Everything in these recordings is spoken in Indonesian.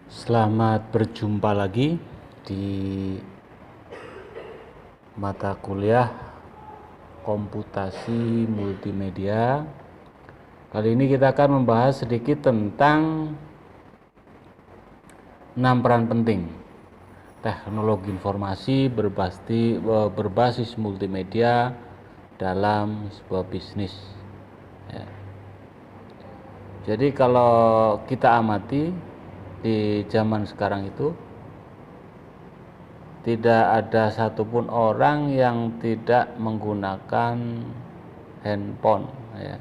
Selamat berjumpa lagi di mata kuliah komputasi multimedia. Kali ini kita akan membahas sedikit tentang 6 peran penting teknologi informasi berbasis multimedia dalam sebuah bisnis. Ya. Jadi kalau kita amati di zaman sekarang itu tidak ada satupun orang yang tidak menggunakan handphone, ya.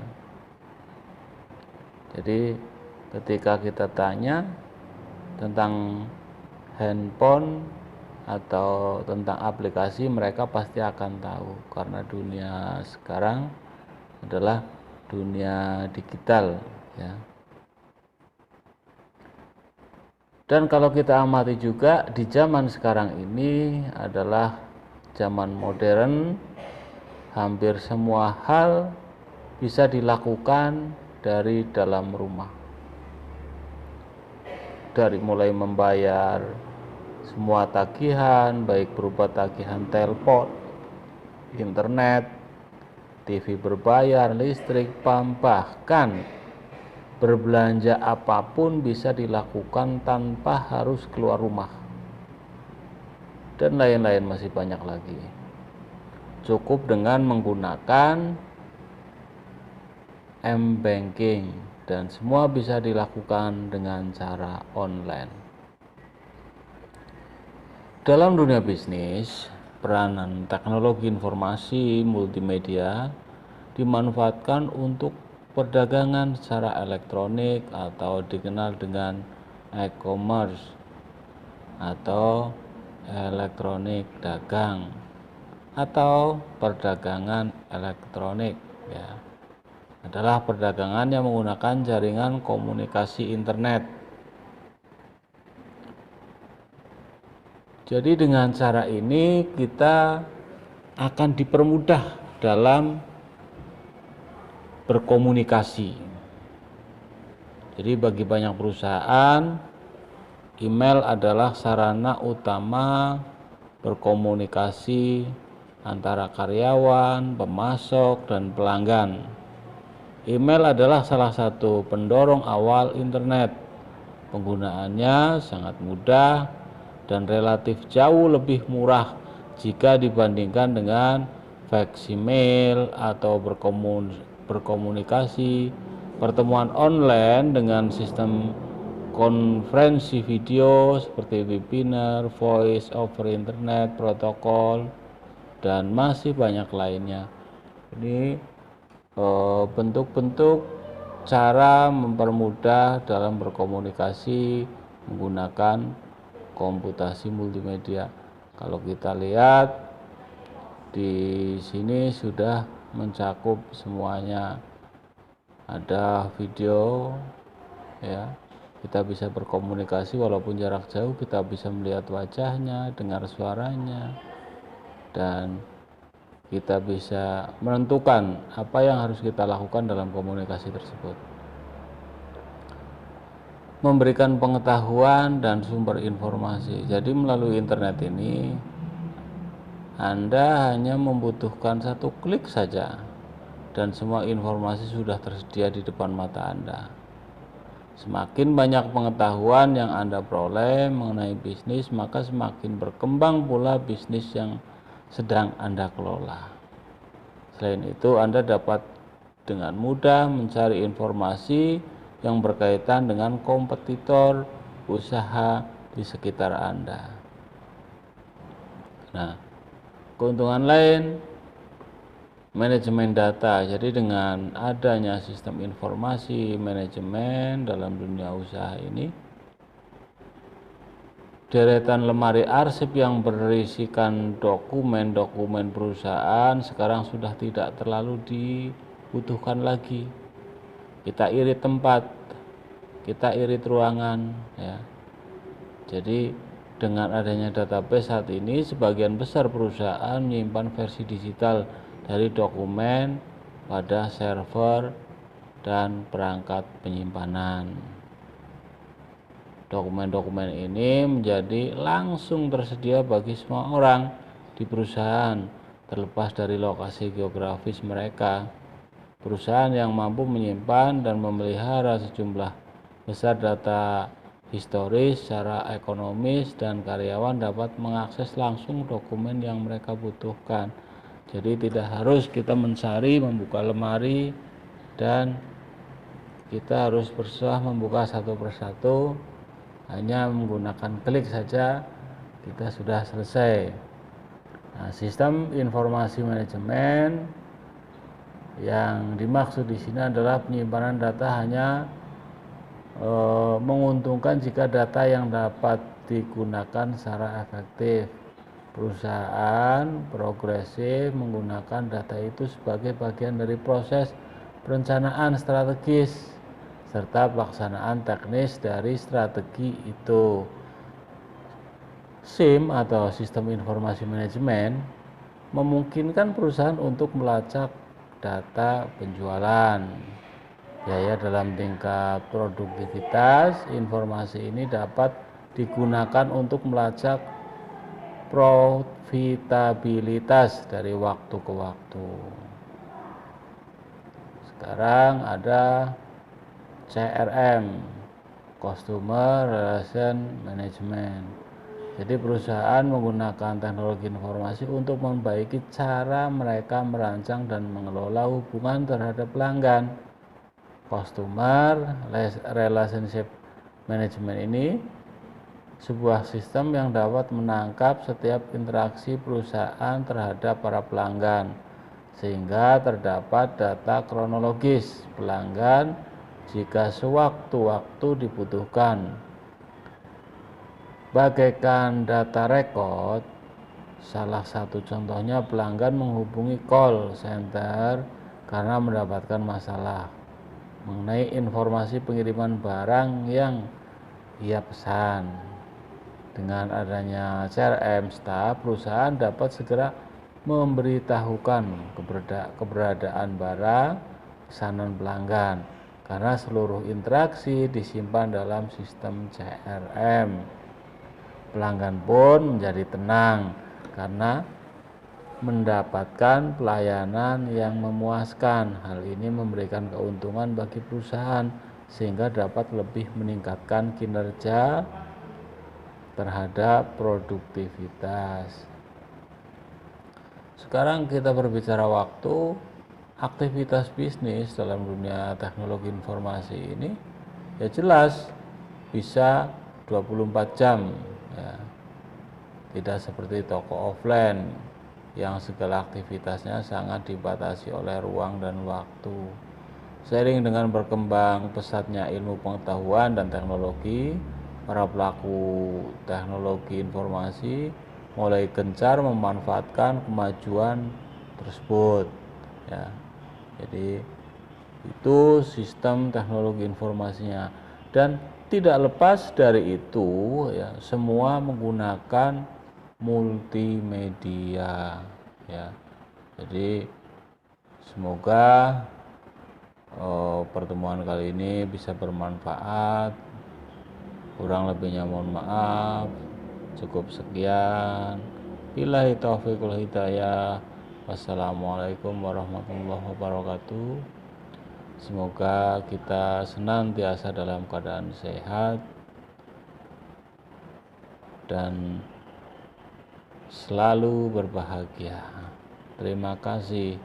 Jadi ketika kita tanya tentang handphone atau tentang aplikasi, mereka pasti akan tahu karena dunia sekarang adalah dunia digital, ya. Dan kalau kita amati juga di zaman sekarang ini adalah zaman modern, hampir semua hal bisa dilakukan dari dalam rumah. Dari mulai membayar semua tagihan, baik berupa tagihan telepon, internet, TV berbayar, listrik, PAM, bahkan berbelanja apapun bisa dilakukan tanpa harus keluar rumah. Dan lain-lain masih banyak lagi. Cukup dengan menggunakan m-banking dan semua bisa dilakukan dengan cara online. Dalam dunia bisnis, peranan teknologi informasi multimedia dimanfaatkan untuk perdagangan secara elektronik atau dikenal dengan e-commerce atau elektronik dagang atau perdagangan elektronik, ya. Adalah perdagangan yang menggunakan jaringan komunikasi internet. Jadi dengan cara ini kita akan dipermudah dalam berkomunikasi. Jadi bagi banyak perusahaan, email adalah sarana utama berkomunikasi antara karyawan, pemasok, dan pelanggan. Email adalah salah satu pendorong awal internet. Penggunaannya sangat mudah dan relatif jauh lebih murah jika dibandingkan dengan fax email atau berkomunikasi pertemuan online dengan sistem konferensi video seperti webinar, voice over internet, protokol, dan masih banyak lainnya. Ini bentuk-bentuk cara mempermudah dalam berkomunikasi menggunakan komputasi multimedia. Kalau kita lihat di sini sudah mencakup semuanya. Ada video, ya. Kita bisa berkomunikasi walaupun jarak jauh, kita bisa melihat wajahnya, dengar suaranya, dan kita bisa menentukan apa yang harus kita lakukan dalam komunikasi tersebut. Memberikan pengetahuan dan sumber informasi. Jadi melalui internet ini Anda hanya membutuhkan satu klik saja dan semua informasi sudah tersedia di depan mata Anda. Semakin banyak pengetahuan yang Anda peroleh mengenai bisnis, maka semakin berkembang pula bisnis yang sedang Anda kelola. Selain itu, Anda dapat dengan mudah mencari informasi yang berkaitan dengan kompetitor usaha di sekitar Anda. Nah, keuntungan lain, manajemen data. Jadi dengan adanya sistem informasi manajemen dalam dunia usaha ini, deretan lemari arsip yang berisikan dokumen-dokumen perusahaan sekarang sudah tidak terlalu dibutuhkan lagi. Kita irit tempat, kita irit ruangan, ya. Jadi dengan adanya database saat ini, sebagian besar perusahaan menyimpan versi digital dari dokumen pada server dan perangkat penyimpanan. Dokumen-dokumen ini menjadi langsung tersedia bagi semua orang di perusahaan, terlepas dari lokasi geografis mereka. Perusahaan yang mampu menyimpan dan memelihara sejumlah besar data historis secara ekonomis dan karyawan dapat mengakses langsung dokumen yang mereka butuhkan. Jadi tidak harus kita mencari, membuka lemari, dan kita harus berusaha membuka satu persatu. Hanya menggunakan klik saja kita sudah selesai. Nah, sistem informasi manajemen yang dimaksud di sini adalah penyimpanan data hanya menguntungkan jika data yang dapat digunakan secara efektif. Perusahaan progresif menggunakan data itu sebagai bagian dari proses perencanaan strategis serta pelaksanaan teknis dari strategi itu. SIM atau Sistem Informasi Manajemen memungkinkan perusahaan untuk melacak data penjualan, biaya dalam tingkat produktivitas. Informasi ini dapat digunakan untuk melacak profitabilitas dari waktu ke waktu. Sekarang ada CRM, Customer Relation Management. Jadi perusahaan menggunakan teknologi informasi untuk memperbaiki cara mereka merancang dan mengelola hubungan terhadap pelanggan. Customer Relationship Management ini sebuah sistem yang dapat menangkap setiap interaksi perusahaan terhadap para pelanggan, sehingga terdapat data kronologis pelanggan jika sewaktu-waktu dibutuhkan. Bagaikan data rekod, salah satu contohnya pelanggan menghubungi call center karena mendapatkan masalah mengenai informasi pengiriman barang yang ia pesan. Dengan adanya CRM, staf perusahaan dapat segera memberitahukan keberadaan barang pesanan pelanggan karena seluruh interaksi disimpan dalam sistem CRM. Pelanggan pun menjadi tenang karena mendapatkan pelayanan yang memuaskan. Hal ini memberikan keuntungan bagi perusahaan sehingga dapat lebih meningkatkan kinerja terhadap produktivitas. Sekarang kita berbicara waktu. Aktivitas bisnis dalam dunia teknologi informasi ini ya jelas bisa 24 jam ya. Tidak seperti toko offline yang segala aktivitasnya sangat dibatasi oleh ruang dan waktu. Seiring dengan berkembang pesatnya ilmu pengetahuan dan teknologi, para pelaku teknologi informasi mulai gencar memanfaatkan kemajuan tersebut ya. Jadi itu sistem teknologi informasinya, dan tidak lepas dari itu ya, semua menggunakan multimedia ya. Jadi semoga pertemuan kali ini bisa bermanfaat. Kurang lebihnya mohon maaf. Cukup sekian. Billahi taufiq wal hidayah. Wassalamualaikum warahmatullahi wabarakatuh. Semoga kita senantiasa dalam keadaan sehat dan selalu berbahagia. Terima kasih.